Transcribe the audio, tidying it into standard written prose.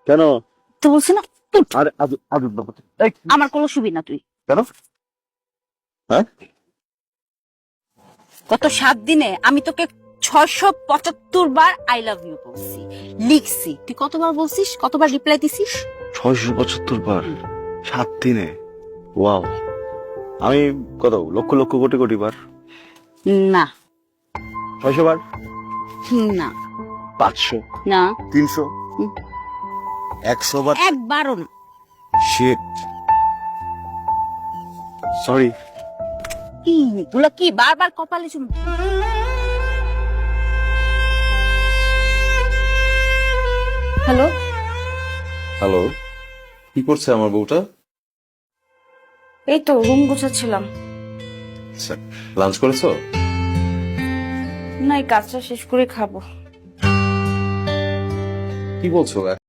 কেন? তো বলছি না আরে আজব ব্যাপার। এই, আমার কোনো সুবি না তুই। কেন? হ্যাঁ, গত 7 দিনে আমি তোকে 675 বার আই লাভ ইউ বলছি, লিখছি। তুই কতবার বলছিস, কতবার রিপ্লাই দিছিস? 675 বার 7 দিনে। ওয়াও, আমি কত লক্ষ লক্ষ কোটি কোটি বার? না 600 বার, না 500, না 300, হুম। 100 বার। একবারও না। Shit, sorry. এগুলো কি বারবার কপালে চুমু? হ্যালো, হ্যালো, কি করছে আমার বউটা? এই তো রুম গোছাচ্ছিলাম। আচ্ছা, লাঞ্চ করেছো? না, এই কাজটা শেষ করে খাবো। কি বলছো?